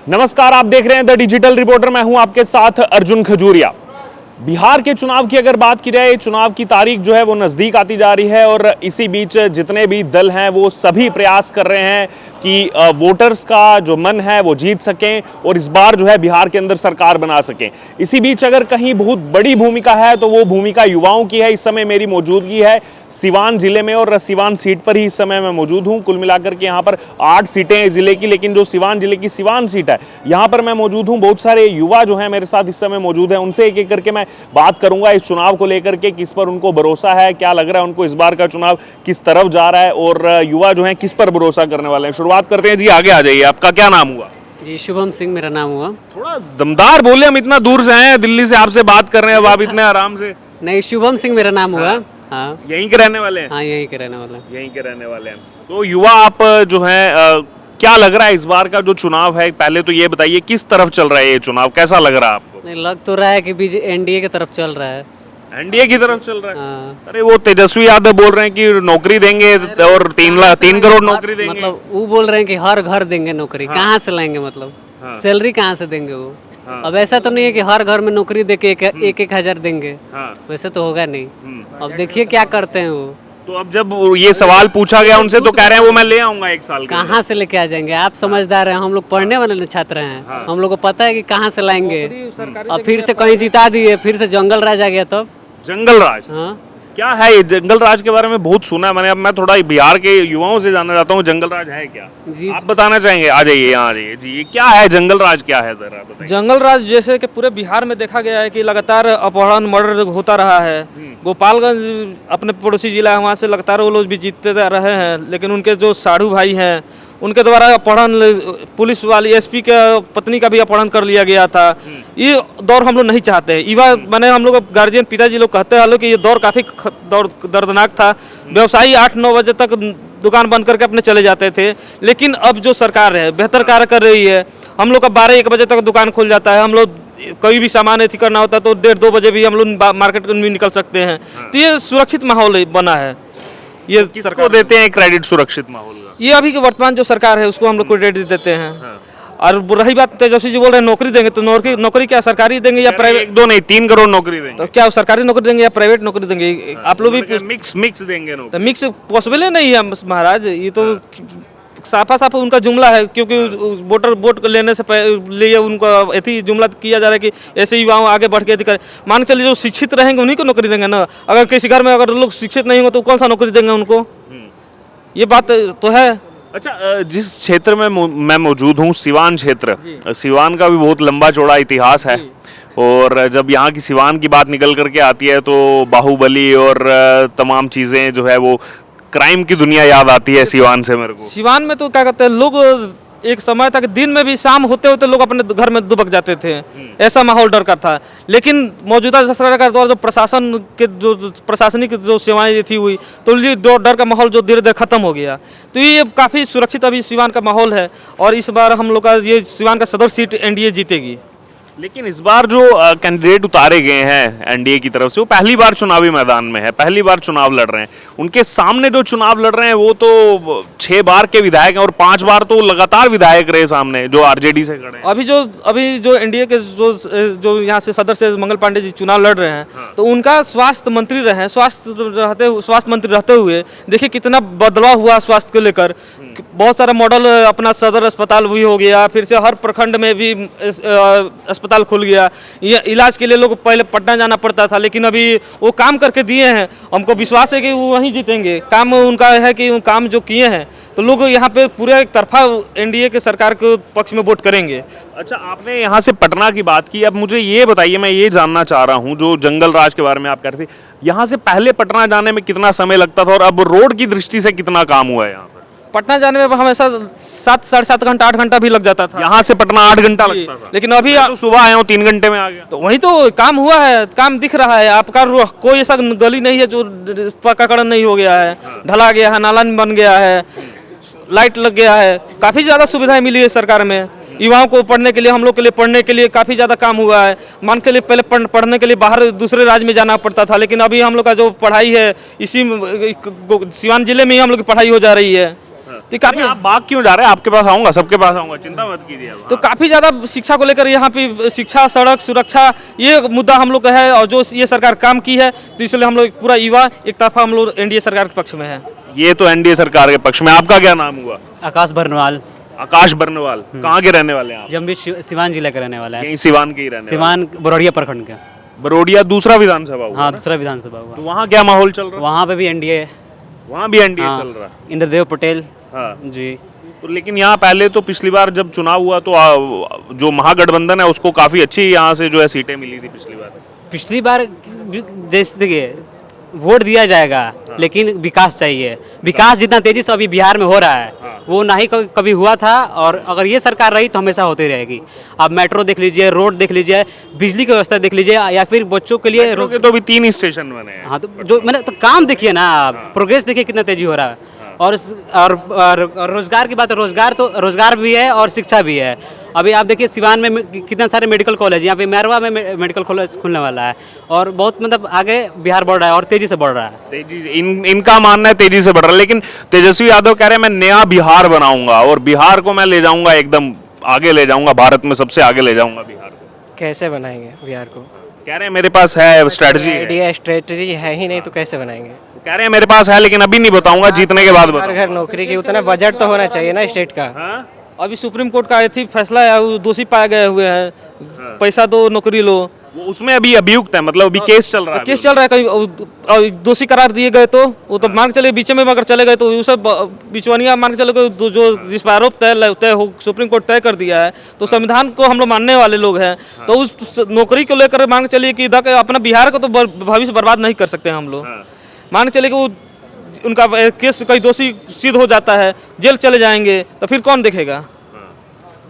नमस्कार, आप देख रहे हैं द डिजिटल रिपोर्टर। मैं हूं आपके साथ अर्जुन खजूरिया। बिहार के चुनाव की अगर बात की जाए, चुनाव की तारीख जो है वो नज़दीक आती जा रही है और इसी बीच जितने भी दल हैं वो सभी प्रयास कर रहे हैं कि वोटर्स का जो मन है वो जीत सकें और इस बार जो है बिहार के अंदर सरकार बना सकें। इसी बीच अगर कहीं बहुत बड़ी भूमिका है तो वो भूमिका युवाओं की है। इस समय मेरी मौजूदगी है सिवान जिले में और सिवान सीट पर ही इस समय मैं मौजूद हूं। कुल मिलाकर के यहाँ पर 8 सीटें हैं जिले की, लेकिन जो सिवान जिले की सिवान सीट है यहाँ पर मैं मौजूद हूँ। बहुत सारे युवा जो हैं मेरे साथ इस समय मौजूद हैं, उनसे एक एक करके मैं बात करूंगा इस चुनाव को लेकर के, किस पर उनको भरोसा है, क्या लग रहा है उनको इस बार का चुनाव किस तरफ जा रहा है और युवा जो है किस पर भरोसा करने वाले हैं। शुरुआत करते हैं जी, आगे आ जाइए। आपका क्या नाम हुआ? जी शुभम सिंह मेरा नाम हुआ। थोड़ा दमदार बोले, हम इतना दूर से आए हैं, दिल्ली से आपसे बात कर रहे हैं, अब आप इतने आराम से। नहीं, शुभम सिंह मेरा नाम हुआ। हाँ यहीं के रहने वाले हैं? हाँ, यहीं के रहने वाला। यहीं के रहने वाले हैं। तो युवा आप जो है क्या लग रहा है इस बार का जो चुनाव है, पहले तो ये बताइए किस तरफ चल रहा है ये चुनाव, कैसा लग रहा है आपको? नहीं, लग तो रहा है कि बीजे एनडीए की तरफ चल रहा है। एनडीए की तरफ चल रहा है? हाँ। अरे वो तेजस्वी यादव बोल रहे हैं कि नौकरी देंगे और 3 करोड़ नौकरी देंगे। मतलब वो बोल रहे हैं कि हर घर देंगे नौकरी। कहाँ से लाएंगे? मतलब सैलरी कहाँ से देंगे वो? अब ऐसा तो नहीं है कि हर घर में नौकरी देके एक हजार देंगे। वैसे तो होगा नहीं। अब देखिए क्या करते हैं वो। तो अब जब ये सवाल पूछा गया उनसे तो कह रहे हैं वो मैं ले आऊंगा 1 साल के। कहाँ से लेके आ जाएंगे? आप समझदार हैं, हम लोग पढ़ने वाले छात्र हैं। हम लोग को पता है कि कहाँ से लाएंगे। और फिर से कहीं जिता दिए, फिर से जंगल राज आ गया तब। जंगल राज? हाँ, क्या है ये जंगल राज के बारे में? बहुत सुना है मैंने। अब मैं थोड़ा बिहार के युवाओं से जानना चाहता हूँ, जंगल राज है क्या? जी आप बताना चाहेंगे? आ जाइए, यहाँ आ जाइए जी। ये क्या है जंगल राज, क्या है जरा बताइए। जंगल राज जैसे कि पूरे बिहार में देखा गया है कि लगातार अपहरण मर्डर होता रहा है। गोपालगंज अपने पड़ोसी जिला है, वहाँ से लगातार वो लोग भी जीतते रहे हैं, लेकिन उनके जो साढ़ू भाई हैं उनके द्वारा अपहरण, पुलिस वाली एसपी के पत्नी का भी अपहरण कर लिया गया था। ये दौर हम लोग नहीं चाहते हैं। युवा मैंने हम लोग गार्जियन पिताजी लोग कहते हैं कि ये दौर काफ़ी दौर दर्दनाक था। व्यवसायी 8-9 बजे तक दुकान बंद करके अपने चले जाते थे, लेकिन अब जो सरकार है बेहतर कार्य कर रही है। हम लोग का 12-1 बजे तक दुकान खुल जाता है। हम लोग कोई भी सामान ऐसी करना होता है तो 1:30-2 बजे भी हम लोग मार्केट में निकल सकते हैं। तो ये सुरक्षित माहौल बना है। ये किसको देते हैं क्रेडिट सुरक्षित माहौल का? ये अभी के वर्तमान जो सरकार है उसको हम लोग क्रेडिट देते हैं। और रही बात तेजस्वी जी बोल रहे हैं नौकरी देंगे, तो नौकरी क्या सरकारी देंगे या प्राइवेट? 1-2 नहीं 3 करोड़ नौकरी देंगे। तो क्या सरकारी नौकरी देंगे या प्राइवेट नौकरी देंगे? आप लोग भी मिक्स देंगे नौकरी। तो मिक्स पॉसिबल ही नहीं है महाराज। ये तो साफा साफ उनका जुमला है, क्योंकि वोट लेने से लिए उनका ऐसी जुमला किया जा रहा है कि ऐसे युवाओं आगे बढ़ के अधिकार। मान चलिए जो शिक्षित रहेंगे उन्हीं को नौकरी देंगे ना। अगर किसी घर में अगर लोग शिक्षित नहीं हो तो कौन सा नौकरी देंगे उनको? ये बात तो है। अच्छा, जिस क्षेत्र में मैं मौजूद हूँ, सिवान क्षेत्र, सिवान का भी बहुत लंबा चौड़ा इतिहास है और जब यहाँ की सिवान की बात निकल करके आती है तो बाहुबली और तमाम चीज़ें जो है वो क्राइम की दुनिया याद आती है सिवान से मेरे को। सिवान में तो क्या कहते हैं लोग, एक समय तक दिन में भी शाम होते होते लोग अपने घर में दुबक जाते थे। ऐसा माहौल डर का था। लेकिन मौजूदा सरकार का दौर जो प्रशासन के जो प्रशासनिक जो सेवाएं थी हुई, तो ये डर का माहौल जो धीरे धीरे खत्म हो गया। तो ये काफ़ी सुरक्षित अभी सिवान का माहौल है और इस बार हम लोग का ये सिवान का सदर सीट एनडीए जीतेगी। लेकिन इस बार जो कैंडिडेट उतारे गए हैं एनडीए की तरफ से वो पहली बार चुनावी मैदान में है, पहली बार चुनाव लड़ रहे हैं। उनके सामने जो चुनाव लड़ रहे हैं वो तो 6 बार के विधायक हैं और 5 बार तो लगातार विधायक रहे सामने जो आरजेडी से खड़े हैं। अभी जो एनडीए के जो यहाँ से सदर से मंगल पांडे जी चुनाव लड़ रहे हैं, तो उनका स्वास्थ्य मंत्री रहे, स्वास्थ्य मंत्री रहते हुए देखिए कितना बदलाव हुआ स्वास्थ्य को लेकर। बहुत सारा मॉडल अपना सदर अस्पताल भी हो गया, फिर से हर प्रखंड में भी अस्पताल खुल गया। ये इलाज के लिए लोग पहले पटना जाना पड़ता था, लेकिन अभी वो काम करके दिए हैं। हमको विश्वास है कि वो वहीं जीतेंगे। काम उनका है कि काम जो किए हैं, तो लोग यहाँ पे पूरे एक तरफा एनडीए के सरकार के पक्ष में वोट करेंगे। अच्छा, आपने यहाँ से पटना की बात की, अब मुझे ये बताइए, मैं ये जानना चाह रहा हूँ जो जंगल राज के बारे में आप कह रहे थे, यहाँ से पहले पटना जाने में कितना समय लगता था और अब रोड की दृष्टि से कितना काम हुआ है यहाँ पर? पटना जाने में हमेशा 7 साढ़े 7 घंटा 8 घंटा भी लग जाता था। यहाँ से पटना 8 घंटा लगता था, लेकिन अभी तो सुबह आया हूँ 3 घंटे में आ गया। तो वही तो काम हुआ है, काम दिख रहा है आपका। कोई ऐसा गली नहीं है जो पक्काकरण नहीं हो गया है, ढला गया है, नाला बन गया है, लाइट लग गया है। काफ़ी ज़्यादा सुविधाएं मिली है सरकार में। युवाओं को पढ़ने के लिए, हम लोग के लिए पढ़ने के लिए काफ़ी ज़्यादा काम हुआ है। मान के लिए पहले पढ़ने के लिए बाहर दूसरे राज्य में जाना पड़ता था, लेकिन अभी हम लोग का जो पढ़ाई है इसी सिवान जिले में ही हम लोग की पढ़ाई हो जा रही है। तो काफी आप भाग क्यों जा रहे हैं? आपके पास आऊंगा, सबके पास आऊंगा, चिंता मत कीजिए अब। तो काफी ज्यादा शिक्षा को लेकर यहाँ पे शिक्षा, सड़क सुरक्षा, ये मुद्दा हम लोग का है। और जो ये सरकार काम की है, तो इसलिए हम लोग पूरा युवा एक तरफा हम लोग एनडीए सरकार के पक्ष में है। ये तो एनडीए सरकार के पक्ष में। आपका क्या नाम हुआ? आकाश बर्नवाल, आकाश बर्नवाल। कहाँ के रहने वाले हैं आप? जम्बी सिवान जिला का रहने वाला है। यहीं सिवान के ही रहने वाले? सिवान बरौड़िया प्रखंड का। बरोडिया दूसरा विधानसभा हुआ हाँ, ना? दूसरा विधानसभा तो हुआ। वहाँ क्या माहौल चल रहा है? वहाँ पे भी एनडीए, वहाँ भी एनडीए चल रहा है। इंद्रदेव पटेल। हाँ। जी। तो लेकिन यहाँ पहले तो पिछली बार जब चुनाव हुआ तो जो महागठबंधन है उसको काफी अच्छी यहाँ से जो है सीटें मिली थी पिछली बार। जैसे देखिए, वोट दिया जाएगा, लेकिन विकास चाहिए। विकास जितना तेजी से अभी बिहार में हो रहा है, वो ना ही कभी हुआ था, और अगर ये सरकार रही तो हमेशा होती रहेगी। आप मेट्रो देख लीजिए, रोड देख लीजिए, बिजली की व्यवस्था देख लीजिए, या फिर बच्चों के लिए के तो अभी 3 स्टेशन बने हैं। हाँ, तो जो मैंने तो काम देखिए ना, प्रोग्रेस देखिए कितना तेजी हो रहा है। और रोजगार की बात है, रोजगार भी है और शिक्षा भी है। अभी आप देखिए सिवान में कितने सारे मेडिकल कॉलेज, यहाँ पे मैरवा में मेडिकल कॉलेज खुलने वाला है, और बहुत मतलब आगे बिहार बढ़ रहा है और तेजी से बढ़ रहा है। तेजी से इनका मानना है तेजी से बढ़ रहा है, लेकिन तेजस्वी यादव कह रहे हैं मैं नया बिहार बनाऊंगा और बिहार को मैं ले जाऊंगा, एकदम आगे ले जाऊंगा, भारत में सबसे आगे ले जाऊंगा बिहार को। कैसे बनाएंगे बिहार को? कह रहे हैं मेरे पास है स्ट्रेटजी, आइडिया स्ट्रेटजी है ही नहीं, तो कैसे बनाएंगे? कह रहे हैं मेरे पास है लेकिन अभी नहीं बताऊंगा, जीतने के बाद हर बताऊंगा। घर नौकरी की उतना बजट तो होना चाहिए ना स्टेट का। हाँ? अभी सुप्रीम कोर्ट का ऐसी फैसला है, वो दोषी पाए गए हुए हैं, पैसा दो नौकरी लो। वो उसमें अभी अभियुक्त है, मतलब अभी केस चल रहा है। केस चल रहा है, कहीं दोषी करार दिए गए तो वो तो मान के चले, बीच में अगर चले गए तो उसे बिचवनिया मान के चले गए, जो जिस पर आरोप तय हो सुप्रीम कोर्ट तय कर दिया है, तो संविधान को हम लोग मानने वाले लोग हैं। तो उस नौकरी को लेकर मान के चलिए कि अपना बिहार को तो भविष्य बर्बाद नहीं कर सकते हम लोग। मान के चलिए कि वो उनका केस कहीं दोषी सिद्ध हो जाता है, जेल चले जाएंगे, तो फिर कौन देखेगा?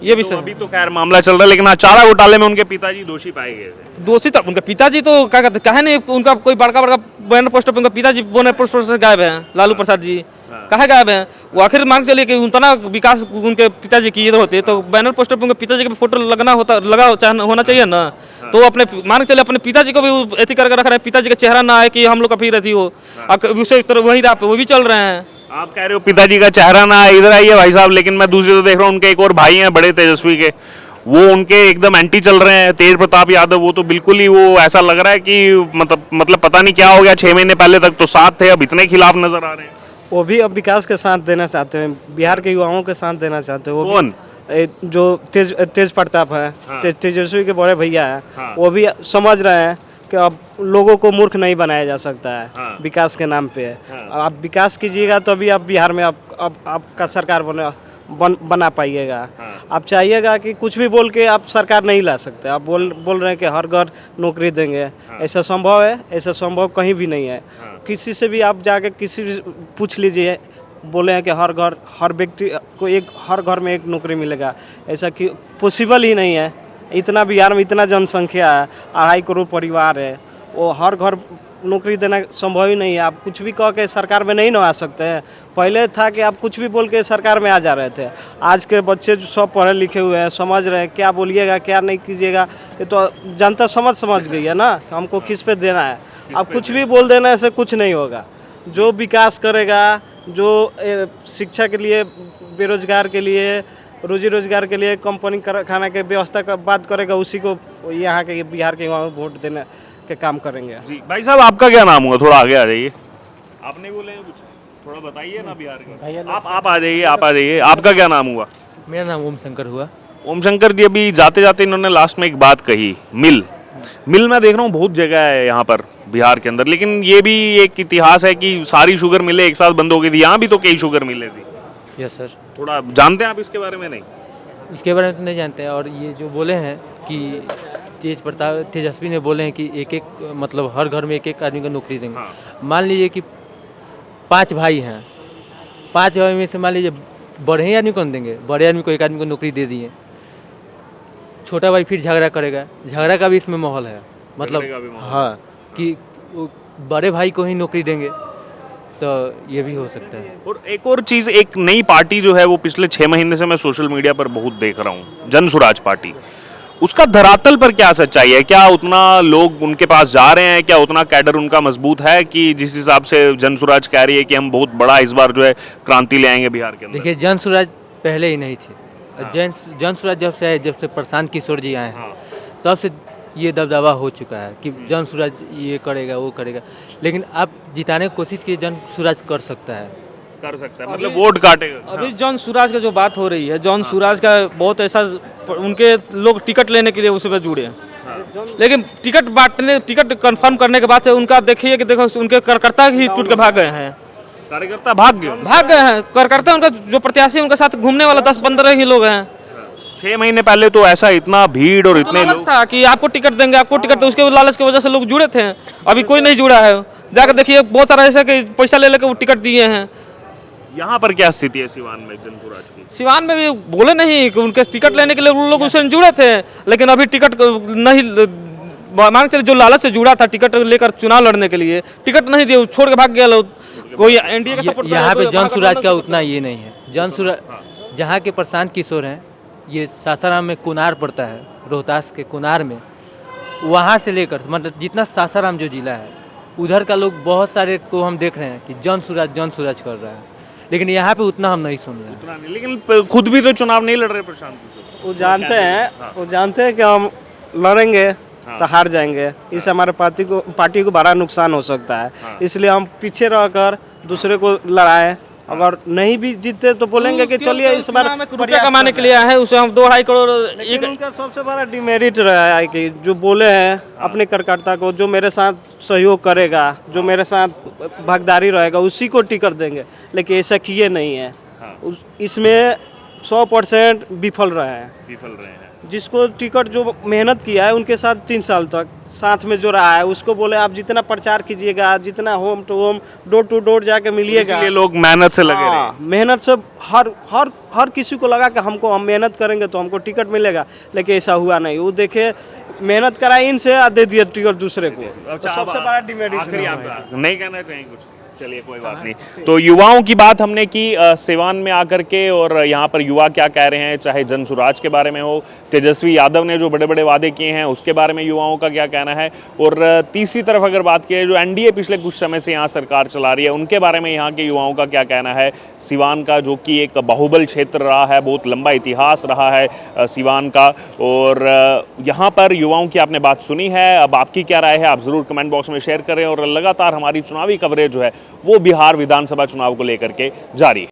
ये भी तो अभी तो खैर मामला चल रहा है, लेकिन हाँ, चारा घोटाले में उनके पिताजी दोषी पाए गए थे। दोषी तो उनके पिताजी तो क्या कहते, कहे नहीं उनका कोई बड़का बैनर पोस्टर पे उनका पिताजी बैनर पोस्टर से गायब हैं, लालू प्रसाद जी कहाँ गायब हैं? वो आखिर मान के चलिए कि उतना विकास उनके पिताजी किए होते तो बैनर पोस्टर पे उनके पिताजी का फोटो लगा होना चाहिए ना। तो अपने मान के चलिए अपने पिताजी को भी ऐसी करके रख रहे हैं, पिताजी का चेहरा ना है कि हम लोग का फिर रहती हो, उसे वही राह पे वो भी चल रहे हैं। आप कह रहे हो पिताजी का चेहरा ना है, इधर आइए भाई साहब, लेकिन मैं दूसरी तो देख रहा हूँ उनके एक और भाई हैं बड़े तेजस्वी के, वो उनके एकदम एंटी चल रहे हैं, तेज प्रताप यादव। वो तो बिल्कुल ही वो ऐसा लग रहा है कि मतलब पता नहीं क्या हो गया, 6 महीने पहले तक तो साथ थे, अब इतने खिलाफ नजर आ रहे हैं। वो भी अब विकास के साथ देना चाहते हैं, बिहार के युवाओं के साथ देना चाहते हैं। वो कौन? जो तेज प्रताप है, हाँ। तेजस्वी के बड़े भैया है, हाँ। वो भी समझ रहे हैं कि अब लोगों को मूर्ख नहीं बनाया जा सकता है। हाँ। विकास के नाम पे हाँ। आप विकास कीजिएगा तो अभी आप बिहार में अब आपका सरकार बना पाइएगा। हाँ। आप चाहिएगा कि कुछ भी बोल के आप सरकार नहीं ला सकते। आप बोल रहे हैं कि हर घर नौकरी देंगे। हाँ। ऐसा संभव है? ऐसा संभव कहीं भी नहीं है। हाँ। किसी से भी आप जाके किसी भी पूछ लीजिए, बोले हैं कि हर व्यक्ति को हर घर में एक नौकरी मिलेगा, ऐसा कि पॉसिबल ही नहीं है। इतना बिहार में इतना जनसंख्या है, 2.5 करोड़ परिवार है, वो हर घर नौकरी देना संभव ही नहीं है। आप कुछ भी कह के सरकार में नहीं ना आ सकते हैं। पहले था कि आप कुछ भी बोल के सरकार में आ जा रहे थे। आज के बच्चे जो सब पढ़े लिखे हुए हैं, समझ रहे हैं क्या बोलिएगा क्या नहीं कीजिएगा, ये तो जनता समझ गई है ना हमको किस पे देना है। आप कुछ भी बोल देना, ऐसे कुछ नहीं होगा। जो विकास करेगा, जो शिक्षा के लिए, बेरोजगार के लिए, रोजी रोजगार के लिए, कंपनी खाना के व्यवस्था का बात करेगा, उसी को यहाँ के बिहार के वहाँ वोट देने के काम करेंगे। जी भाई साहब, आपका क्या नाम हुआ? थोड़ा आगे आ जाइए। आपने बोले हैं कुछ, थोड़ा बताइए ना बिहार का। आप आ जाइए। आपका क्या नाम हुआ? मेरा नाम ओम शंकर हुआ। ओम शंकर जी, अभी जाते जाते इन्होंने लास्ट में एक बात कही, मिल मैं देख रहा हूँ बहुत जगह है यहाँ पर बिहार के अंदर, लेकिन ये भी एक इतिहास है कि सारी शुगर मिले एक साथ बंद हो गई थी। यहाँ भी तो कई शुगर मिले थी। Yes sir. थोड़ा जानते हैं आप इसके बारे में? नहीं, इसके बारे में तो नहीं जानते हैं। और ये जो बोले हैं कि तेजस्वी ने बोले हैं कि एक मतलब हर घर में एक आदमी को नौकरी देंगे। हाँ। मान लीजिए कि 5 भाई हैं, 5 भाई में से मान लीजिए बड़े ही आदमी कौन देंगे? बड़े आदमी को एक आदमी को नौकरी दे दिए, छोटा भाई फिर झगड़ा करेगा, झगड़ा का भी इसमें माहौल है। मतलब हाँ, कि बड़े भाई को ही नौकरी देंगे, तो ये भी हो सकता है। और एक और चीज़, एक नई पार्टी जो है वो पिछले 6 महीने से मैं सोशल मीडिया पर बहुत देख रहा हूँ, जन स्वराज पार्टी। उसका धरातल पर क्या सच्चाई है? क्या उतना लोग उनके पास जा रहे हैं? क्या उतना कैडर उनका मजबूत है कि जिस हिसाब से जनसुराज कह रही है कि हम बहुत बड़ा इस बार जो है क्रांति ले आएंगे बिहार के अंदर? देखिए, जनसुराज पहले ही नहीं थे। जनसुराज जब से आए, जब से प्रशांत किशोर जी आए हैं, तब से ये दबदबा हो चुका है कि जनसुराज ये करेगा, वो करेगा। लेकिन आप जिताने की कोशिश की, जनसुराज कर सकता है, मतलब वोट काटेगा। अभी जॉन सूराज का जो बात हो रही है, जॉन सूराज का बहुत ऐसा, उनके लोग टिकट लेने के लिए उस पर जुड़े हैं, लेकिन टिकट कंफर्म करने के बाद से उनका देखिए कि देखो उनके कार्यकर्ता ही टूट के भाग गए हैं। कार्यकर्ता भाग गए हैं कार्यकर्ता, उनका जो प्रत्याशी उनके साथ घूमने वाला 10-15 ही लोग हैं। 6 महीने पहले तो ऐसा इतना भीड़ और इतने लालच लोग था कि आपको टिकट देंगे, आपको टिकट, उसके लालच की वजह से लोग जुड़े थे। अभी कोई नहीं जुड़ा है, जाकर देखिए बहुत सारा ऐसा कि पैसा ले लेकर वो टिकट दिए हैं। यहाँ पर क्या स्थिति है सिवान में जनसुराज की? सिवान में भी बोले नहीं कि उनके टिकट लेने के लिए उन लोग उससे जुड़े थे, लेकिन अभी टिकट नहीं, मान के चलिए जो लालच से जुड़ा था टिकट लेकर चुनाव लड़ने के लिए, टिकट नहीं दिए, छोड़ के भाग गया लोग। कोई एनडीए का सपोर्ट यहाँ पे जनसुराज का उतना ये नहीं है। जनसुराज जहाँ के प्रशांत किशोर हैं, ये सासाराम में कुनार पड़ता है, रोहतास के कुनार में, वहाँ से लेकर मतलब जितना सासाराम जो जिला है, उधर का लोग बहुत सारे को हम देख रहे हैं कि जनसुराज कर रहा है, लेकिन यहाँ पे उतना हम नहीं सुन रहे हैं। लेकिन खुद भी तो चुनाव नहीं लड़ रहे प्रशांत किशोर। वो जानते हैं कि हम लड़ेंगे तो हार जाएंगे, इससे हमारे पार्टी को बड़ा नुकसान हो सकता है। इसलिए हम पीछे रहकर दूसरे को लड़ाएं। अगर नहीं भी जीते तो बोलेंगे कि चलिए इस बार रुपया कमाने के लिए आए हैं, उसे हम 2-2.5 करोड़। लेकिन उनका सबसे बड़ा डिमेरिट रहा है कि जो बोले हैं अपने कार्यकर्ता को, जो मेरे साथ सहयोग करेगा, जो मेरे साथ भागीदारी रहेगा, उसी को टिकट देंगे, लेकिन ऐसा किए नहीं है। इसमें 100% विफल रहे हैं। जिसको टिकट जो मेहनत किया है उनके साथ 3 साल तक साथ में जो रहा है, उसको बोले आप जितना प्रचार कीजिएगा, जितना home to home, door to door जाके मिलिएगा। इसलिए लोग मेहनत से लगे रहे। मेहनत से हर किसी को लगा कि हम मेहनत करेंगे तो हमको टिकट मिलेगा, लेकिन ऐसा हुआ नहीं। वो देखे मेहनत कराई इनसे, दे दिया टिकट दूसरे को। तो सबसे बड़ा डिमेरिट नहीं कहना चाहिए कुछ? चलिए कोई बात नहीं। तो युवाओं की बात हमने की सिवान में आकर के, और यहाँ पर युवा क्या कह रहे हैं, चाहे जनसुराज के बारे में हो, तेजस्वी यादव ने जो बड़े बड़े वादे किए हैं उसके बारे में युवाओं का क्या कहना है, और तीसरी तरफ अगर बात की जो एनडीए पिछले कुछ समय से यहाँ सरकार चला रही है, उनके बारे में यहाँ के युवाओं का क्या कहना है। सिवान का जो कि एक बाहुबल क्षेत्र रहा है, बहुत लंबा इतिहास रहा है सिवान का, और यहाँ पर युवाओं की आपने बात सुनी है। अब आपकी क्या राय है, आप ज़रूर कमेंट बॉक्स में शेयर करें, और लगातार हमारी चुनावी कवरेज जो है वो बिहार विधानसभा चुनाव को लेकर के जारी है।